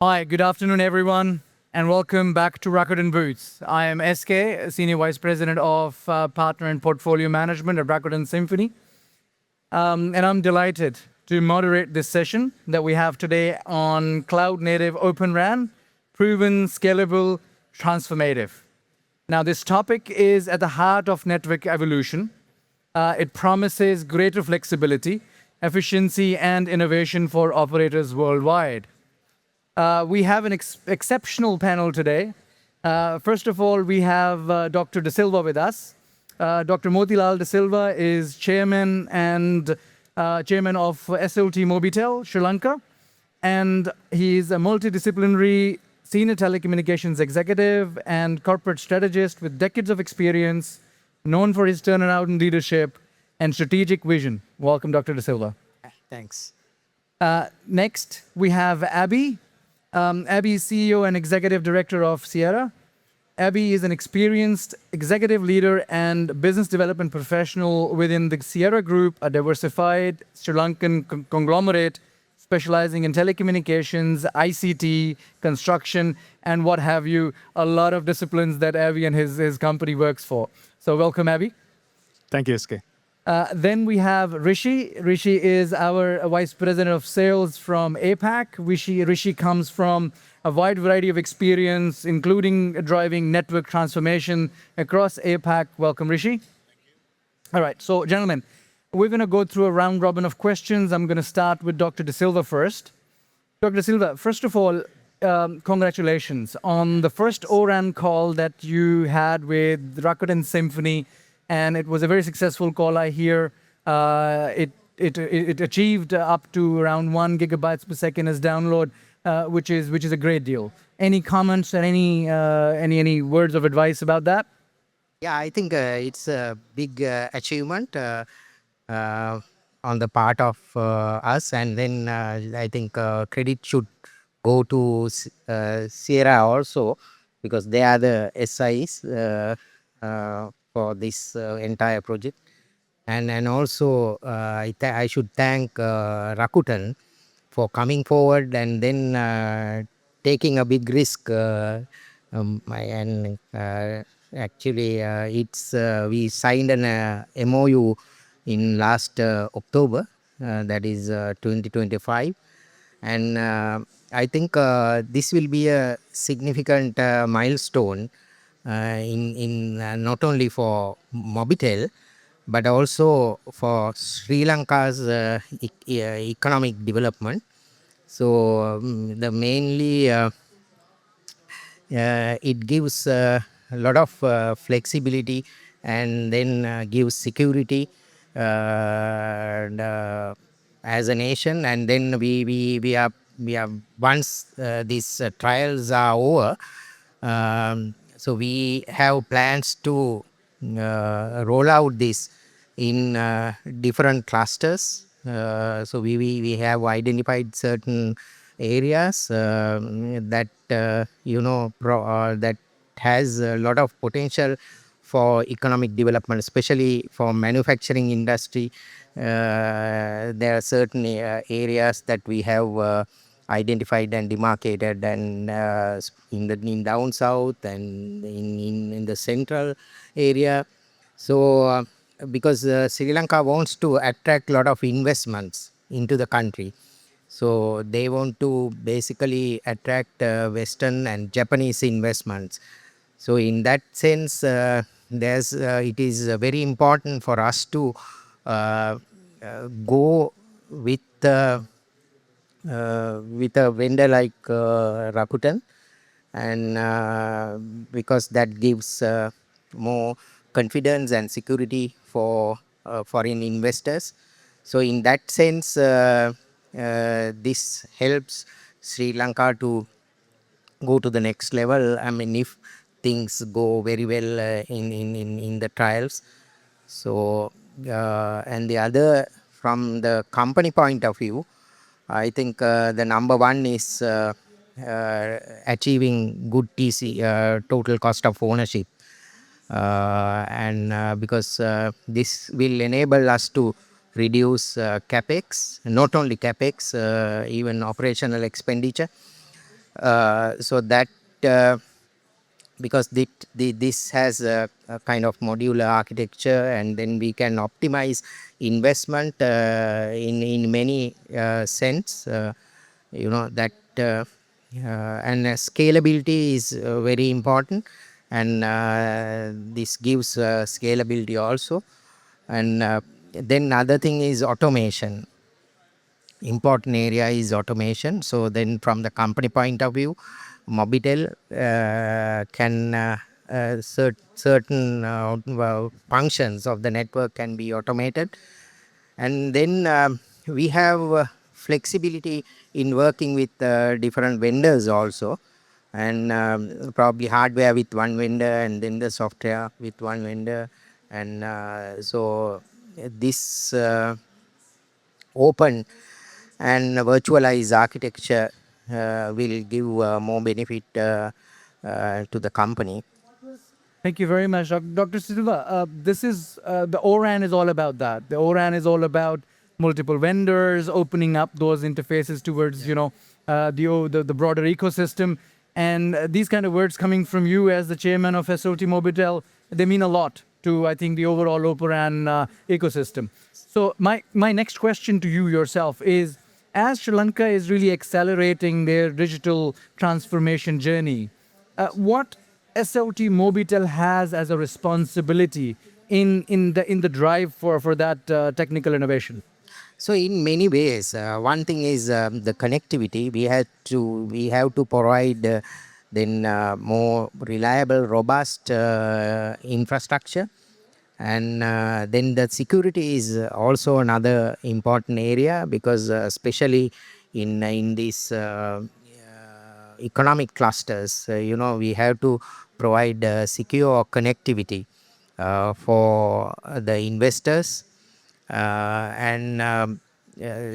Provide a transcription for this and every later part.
Hi, good afternoon, everyone, and welcome back to Rakuten Booth. I am SK, Senior Vice President of Partner and Portfolio Management at Rakuten Symphony, and I'm delighted to moderate this session that we have today on Cloud Native ORAN, proven, scalable, transformative. Now, this topic is at the heart of network evolution. It promises greater flexibility, efficiency, and innovation for operators worldwide. We have an exceptional panel today. First of all, we have Dr. De Silva with us. Dr. Mothilal De Silva is chairman and chairman of SLT Mobitel, Sri Lanka, and he's a multidisciplinary senior telecommunications executive and corporate strategist with decades of experience, known for his turnaround in leadership and strategic vision. Welcome, Dr. De Silva. Thanks. Next, we have Abby. Abby is CEO and Executive Director of Sierra. Abby is an experienced executive leader and business development professional within the Sierra Group, a diversified Sri Lankan conglomerate specializing in telecommunications, ICT, construction, and what have you, a lot of disciplines that Abby and his company works for. So welcome, Abby. Thank you, SK. Then we have Rishi. Rishi is our Vice President of Sales from APAC. Rishi comes from a wide variety of experience, including driving network transformation across APAC. Welcome, Rishi. Thank you. All right, so gentlemen, we're going to go through a round robin of questions. I'm going to start with Dr. De Silva first. Dr. De Silva, first of all, congratulations on the first ORAN call that you had with Rakuten Symphony. And it was a very successful call, I hear. It achieved up to around 1 gigabytes per second as download, which is a great deal. Any comments and any words of advice about that? Yeah, I think it's a big achievement on the part of us, and then I think credit should go to Sierra also, because they are the SIs for this entire project. And also I should thank Rakuten for coming forward and then taking a big risk. Actually, we signed an MOU in last October, that is 2025, and I think this will be a significant milestone in not only for Mobitel, but also for Sri Lanka's economic development. So the mainly it gives a lot of flexibility, and then gives security as a nation. And then we are once these trials are over, so we have plans to roll out this in different clusters. So we have identified certain areas that that has a lot of potential for economic development, especially for manufacturing industry. There are certain areas that we have identified and demarcated, and in down south and in the central area. So because Sri Lanka wants to attract a lot of investments into the country, so they want to basically attract Western and Japanese investments. So in that sense, it is very important for us to go with a vendor like Rakuten, and because that gives more confidence and security for foreign investors. So in that sense, this helps Sri Lanka to go to the next level. I mean, if things go very well in the trials. So and the other, from the company point of view, I think the number one is achieving good TC, total cost of ownership, and because this will enable us to reduce Capex, not only Capex, even operational expenditure. So that because this has a kind of modular architecture, and then we can optimize investment in many sense. That and scalability is very important, and this gives scalability also. And then other thing is automation. Important area is automation. So then from the company point of view, Mobitel can certain functions of the network can be automated. And then we have flexibility in working with different vendors also, and probably hardware with one vendor and then the software with one vendor. And so this open and virtualized architecture will give more benefit to the company. Thank you very much, Dr. Silva. This is the ORAN is all about that. The ORAN is all about multiple vendors opening up those interfaces towards the broader ecosystem. And these kind of words coming from you as the chairman of SLT Mobitel, they mean a lot to, I think, the overall ORAN ecosystem. So my next question to you yourself is, as Sri Lanka is really accelerating their digital transformation journey, what SLT Mobitel has as a responsibility in the drive for that technical innovation? So in many ways, one thing is the connectivity. We have to provide then more reliable, robust infrastructure, and then the security is also another important area, because especially in these economic clusters, we have to provide secure connectivity for the investors. And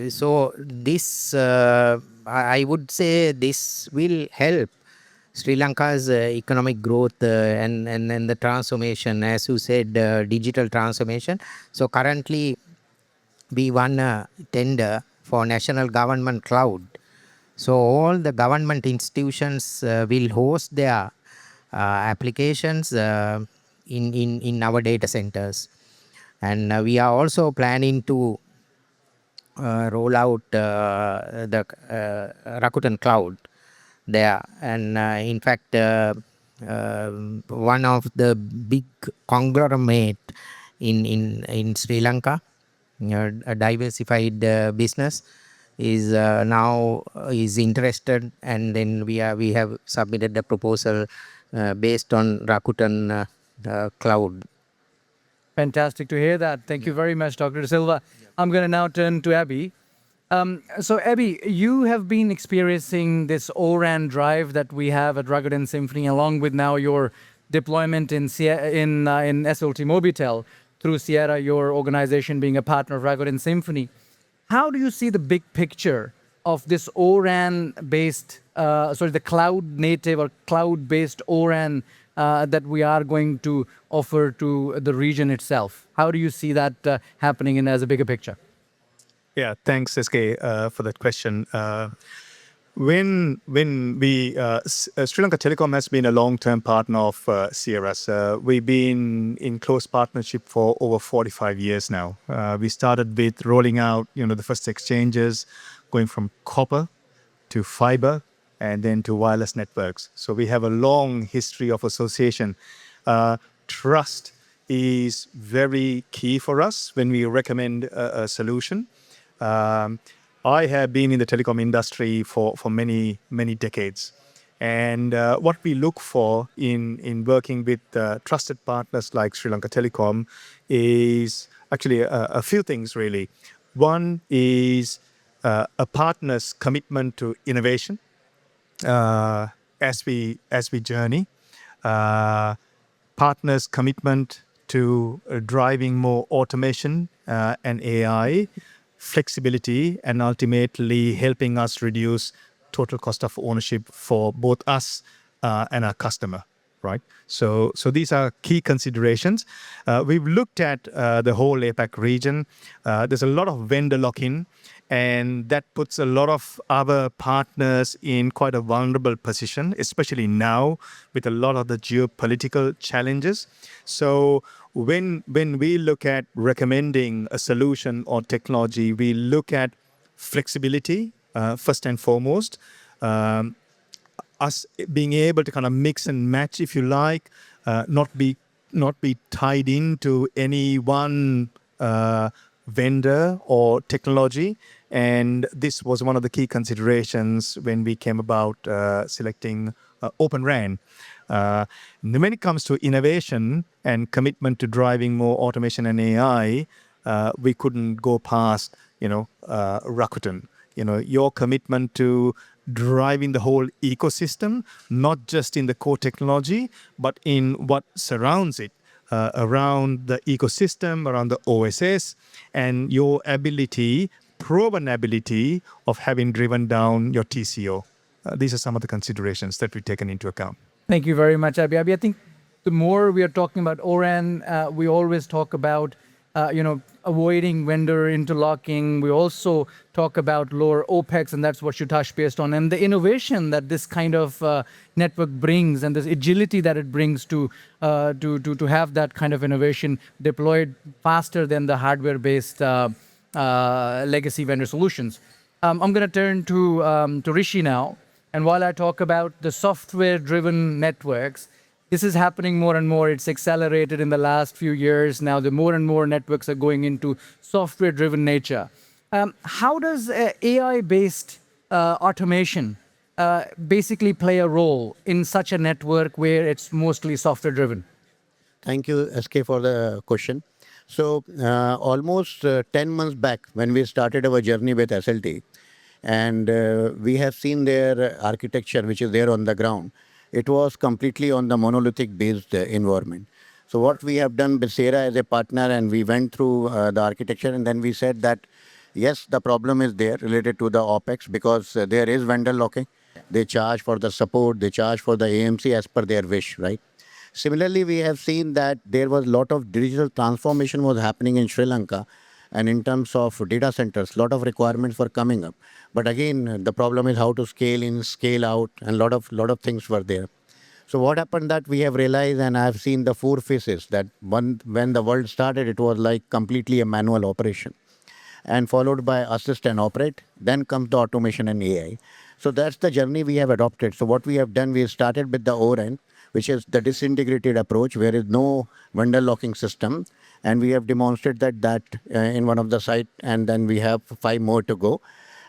so this I would say this will help Sri Lanka's economic growth and the transformation, as you said, digital transformation. So currently we won a tender for national government cloud. So all the government institutions will host their applications in our data centers. And we are also planning to roll out the Rakuten Cloud there. And in fact, one of the big conglomerate in Sri Lanka, a diversified business, is now is interested, and then we have submitted the proposal based on Rakuten Cloud. Fantastic to hear that. Thank you very much, Dr. Silva. I'm going to now turn to Abby. So, Abby, you have been experiencing this ORAN drive that we have at Rakuten Symphony, along with now your deployment in SLT Mobitel through Sierra, your organization being a partner of Rakuten Symphony. How do you see the big picture of this ORAN-based, the cloud-native or cloud-based ORAN that we are going to offer to the region itself? How do you see that happening in as a bigger picture? Yeah, thanks, SK, for that question. When we Sri Lanka Telecom has been a long-term partner of Sierra's. We've been in close partnership for over 45 years now. We started with rolling out, the first exchanges, going from copper to fiber and then to wireless networks. So we have a long history of association. Trust is very key for us when we recommend a solution. I have been in the telecom industry for many, many decades. And what we look for in working with trusted partners like Sri Lanka Telecom is actually a few things, really. One is a partner's commitment to innovation as we journey. Partners' commitment to driving more automation and AI, flexibility, and ultimately helping us reduce total cost of ownership for both us and our customer, right? So these are key considerations. We've looked at the whole APAC region. There's a lot of vendor lock-in, And that puts a lot of our partners in quite a vulnerable position, especially now with a lot of the geopolitical challenges. So when we look at recommending a solution or technology, we look at flexibility first and foremost. Um, us being able to kind of mix and match, if you like, not be tied into any one vendor or technology. And this was one of the key considerations when we came about selecting Open RAN. When it comes to innovation and commitment to driving more automation and AI, we couldn't go past, Rakuten. Your commitment to driving the whole ecosystem, not just in the core technology, but in what surrounds it, around the ecosystem, around the OSS, and your proven ability of having driven down your TCO. These are some of the considerations that we've taken into account. Thank you very much, Abhi. Abhi, I think the more we are talking about ORAN, we always talk about avoiding vendor interlocking. We also talk about lower OPEX, and that's what you touched based on. And the innovation that this kind of network brings, and this agility that it brings to have that kind of innovation deployed faster than the hardware-based legacy vendor solutions. I'm going to turn to Rishi now. And while I talk about the software-driven networks, this is happening more and more. It's accelerated in the last few years. Now, the more and more networks are going into software-driven nature. How does AI-based automation basically play a role in such a network where it's mostly software-driven? Thank you, SK, for the question. So, almost 10 months back, when we started our journey with SLT, and we have seen their architecture, which is there on the ground. It was completely on the monolithic based environment. So what we have done with Sierra as a partner, and we went through the architecture, and then we said that, yes, the problem is there related to the OPEX, because there is vendor locking. They charge for the support, they charge for the AMC as per their wish, right? Similarly, we have seen that there was a lot of digital transformation was happening in Sri Lanka, and in terms of data centers, a lot of requirements were coming up. But again, the problem is how to scale in, scale out, and lot of things were there. So what happened that we have realized, and I have seen the four phases, that when the world started, it was like completely a manual operation, and followed by assist and operate. Then comes the automation and AI. So that's the journey we have adopted. So what we have done, we started with the ORAN, which is the disintegrated approach, where is no vendor locking system. And we have demonstrated that in one of the site, and then we have 5 more to go.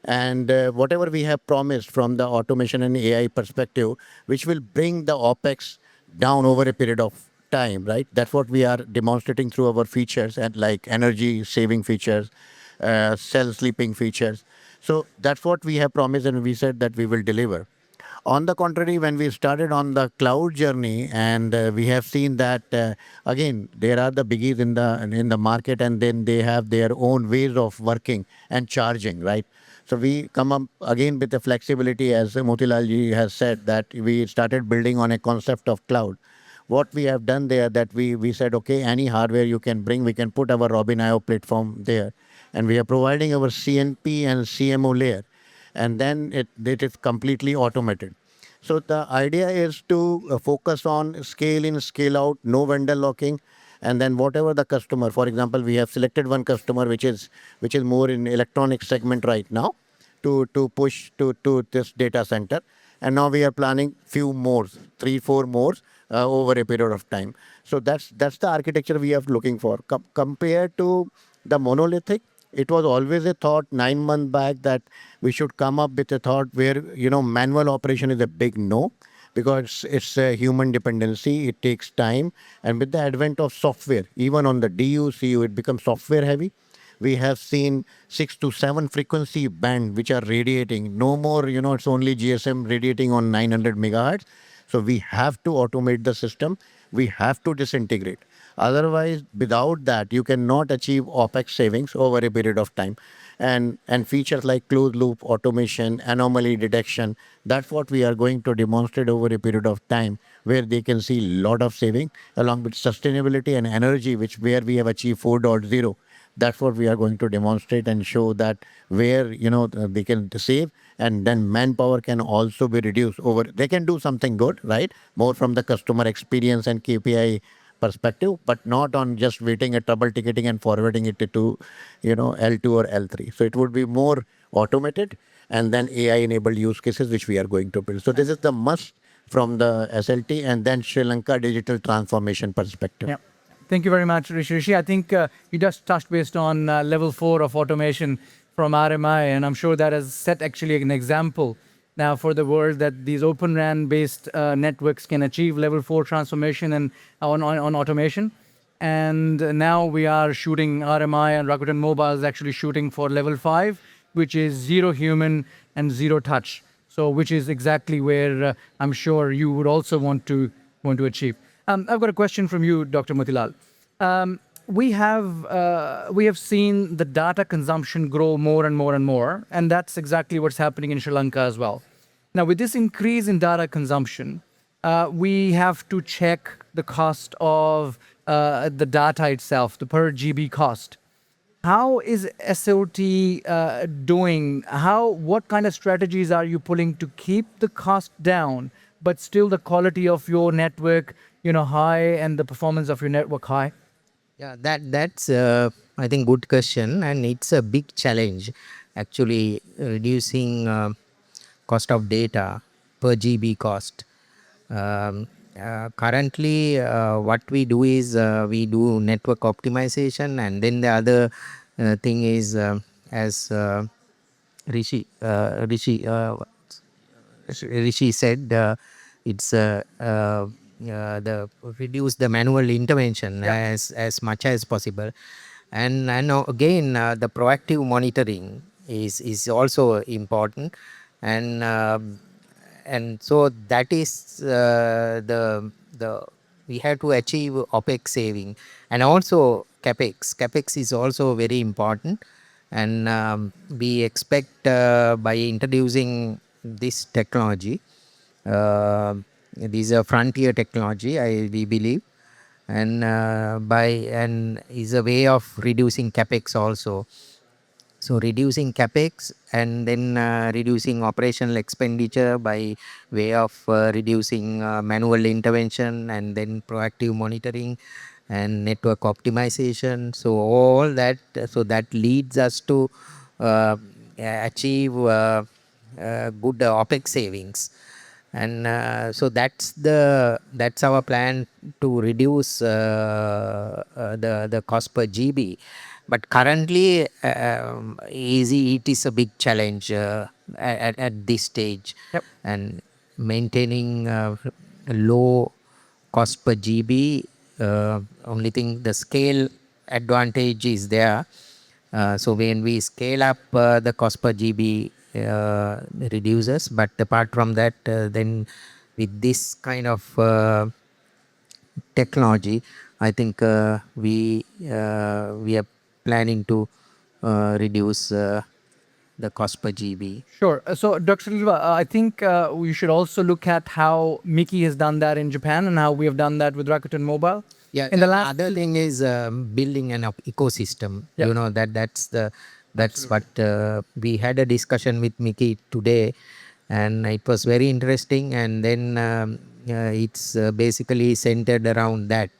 And whatever we have promised from the automation and AI perspective, which will bring the OPEX down over a period of time, right? That's what we are demonstrating through our features, and like energy saving features, cell sleeping features. So that's what we have promised, and we said that we will deliver. On the contrary, when we started on the cloud journey, and we have seen that again there are the biggies in the market, and then they have their own ways of working and charging, right? So we come up again with the flexibility, as Motilal ji has said, that we started building on a concept of cloud. What we have done there, that we said, okay, any hardware you can bring, we can put our Robin.io platform there, and we are providing our CNP and CMO layer, and then it is completely automated. So the idea is to focus on scale in, scale out, no vendor locking, and then whatever the customer. For example, we have selected one customer which is more in electronic segment right now, to push to this data center, and now we are planning few more, 3-4 more over a period of time. So that's the architecture we are looking for. Compared to the monolithic, it was always a thought 9 months back that we should come up with a thought where, manual operation is a big no, because it's a human dependency, it takes time. And with the advent of software, even on the DU, CU, it becomes software heavy. We have seen 6 to 7 frequency band which are radiating. No more, it's only GSM radiating on 900 megahertz. So we have to automate the system. We have to disintegrate. Otherwise, without that, you cannot achieve OPEX savings over a period of time. And features like closed loop automation, anomaly detection, that's what we are going to demonstrate over a period of time, where they can see a lot of saving along with sustainability and energy, where we have achieved 4.0. That's what we are going to demonstrate and show that where they can save, and then manpower can also be reduced over. They can do something good, right? More from the customer experience and KPI perspective, but not on just waiting at trouble ticketing and forwarding it to L2 or L3. So it would be more automated, and then AI enabled use cases which we are going to build. So this is the must from the SLT and then Sri Lanka digital transformation perspective. Yeah. Thank you very much, Rishi. Rishi, I think you just touched based on level 4 of automation from RMI, and I'm sure that has set actually an example now for the world that these Open RAN based networks can achieve level 4 transformation and on automation. And now we are shooting, RMI and Rakuten Mobile is actually shooting for level 5, which is zero human and zero touch. So, which is exactly where I'm sure you would also want to achieve. I've got a question from you, Dr. Mothilal. We have seen the data consumption grow more and more and more, and that's exactly what's happening in Sri Lanka as well. Now, with this increase in data consumption, we have to check the cost of the data itself, the per GB cost. How is SLT doing? What kind of strategies are you pulling to keep the cost down, but still the quality of your network, high, and the performance of your network high? Yeah, that's I think good question, and it's a big challenge actually reducing cost of data per GB cost. Currently, what we do is we do network optimization, and then the other thing is as Rishi Rishi said, it's the reduce the manual intervention as much as possible, and again the proactive monitoring is also important, and so that is the we have to achieve OPEX saving, and also Capex is also very important, and we expect by introducing this technology, this is a frontier technology, we believe, and and is a way of reducing Capex also. So reducing Capex and then reducing operational expenditure by way of reducing manual intervention and then proactive monitoring and network optimization. So all that, so that leads us to achieve good OPEX savings, and so that's our plan to reduce the cost per GB. But currently it is a big challenge at this stage. Yep. And maintaining low cost per GB, only thing, the scale advantage is there. So when we scale up the cost per GB reduces, but apart from that, then with this kind of technology, I think we are planning to reduce the cost per GB. Sure. So, Dr. Silva, I think we should also look at how Mickey has done that in Japan and how we have done that with Rakuten Mobile. Yeah. In the last Other thing is building an ecosystem. Yep. You know that's what we had a discussion with Mickey today, and it was very interesting. And then it's basically centered around that,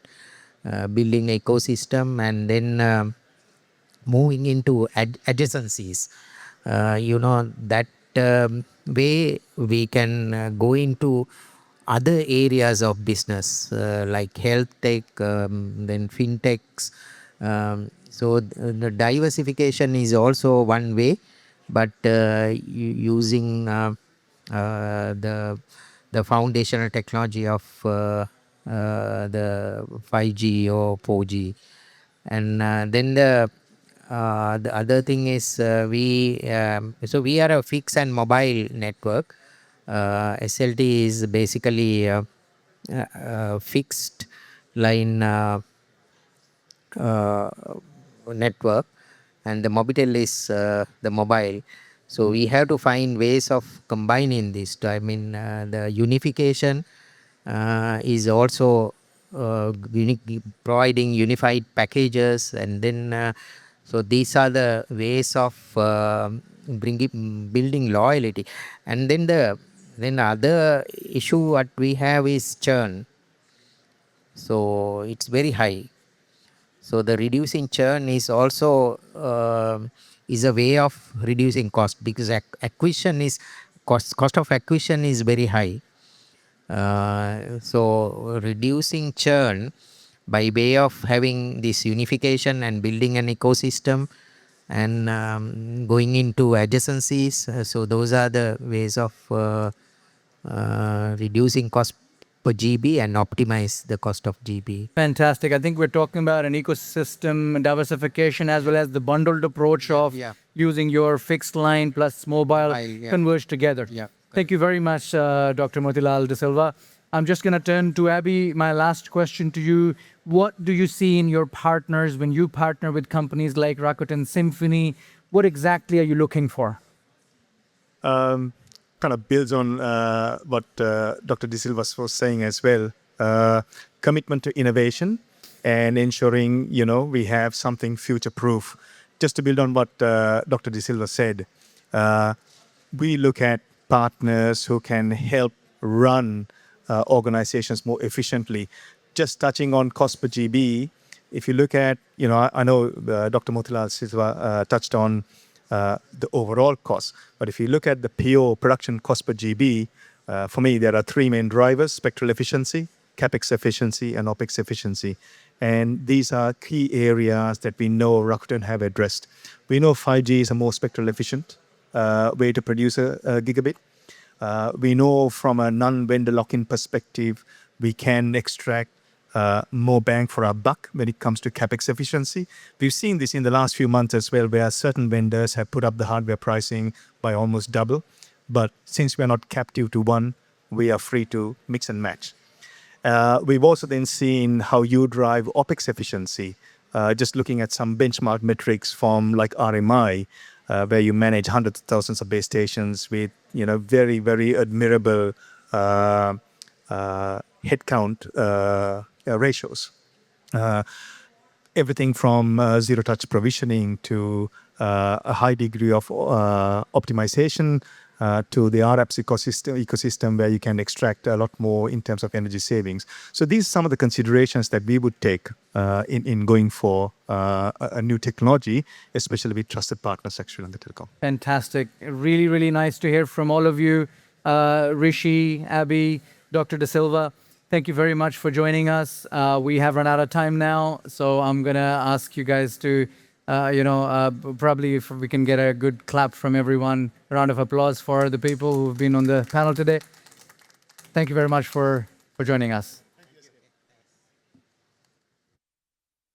building ecosystem, and then moving into adjacencies. That way we can go into other areas of business like health tech, then fintechs. So the diversification is also one way, but using the foundational technology of the 5G or 4G, and then the other thing is so we are a fixed and mobile network. SLT is basically fixed line network, and the Mobitel is the mobile. So we have to find ways of combining this. I mean, the unification is also providing unified packages, and then So these are the ways of building loyalty. And then the other issue what we have is churn. So it's very high. So the reducing churn is also is a way of reducing cost, because acquisition is cost of acquisition is very high. So reducing churn by way of having this unification and building an ecosystem and going into adjacencies. So those are the ways of reducing cost per GB and optimize the cost of GB. Fantastic. I think we're talking about an ecosystem diversification as well as the bundled approach of Yeah. using your fixed line plus mobile Yeah. converged together. Yeah. Thank you very much, Dr. Mothilal De Silva. I'm just going to turn to Abby. My last question to you. What do you see in your partners when you partner with companies like Rakuten Symphony? What exactly are you looking for? Kind of builds on what Dr. De Silva was saying as well. Commitment to innovation and ensuring, we have something future-proof. Just to build on what Dr. De Silva said, we look at partners who can help run organizations more efficiently. Just touching on cost per GB, if you look at, I know Dr. Mothilal Silva touched on the overall cost, but if you look at the PO production cost per GB, for me, there are three main drivers: spectral efficiency, Capex efficiency, and Opex efficiency. And these are key areas that we know Rakuten have addressed. We know 5G is a more spectral efficient way to produce a gigabit. We know from a non-vendor lock-in perspective, we can extract more bang for our buck when it comes to Capex efficiency. We've seen this in the last few months as well, where certain vendors have put up the hardware pricing by almost double. But since we're not captive to one, we are free to mix and match. We've also then seen how you drive OPEX efficiency, just looking at some benchmark metrics from like RMI, where you manage hundreds of thousands of base stations with, very, very admirable headcount ratios. Everything from zero-touch provisioning to a high degree of optimization to the RAPS ecosystem where you can extract a lot more in terms of energy savings. So these are some of the considerations that we would take in going for a new technology, especially with trusted partners like Sri Lanka Telecom. Fantastic. Really, really nice to hear from all of you. Rishi, Abby, Dr. De Silva, thank you very much for joining us. We have run out of time now, so I'm going to ask you guys to, probably if we can get a good clap from everyone, a round of applause for the people who've been on the panel today. Thank you very much for joining us.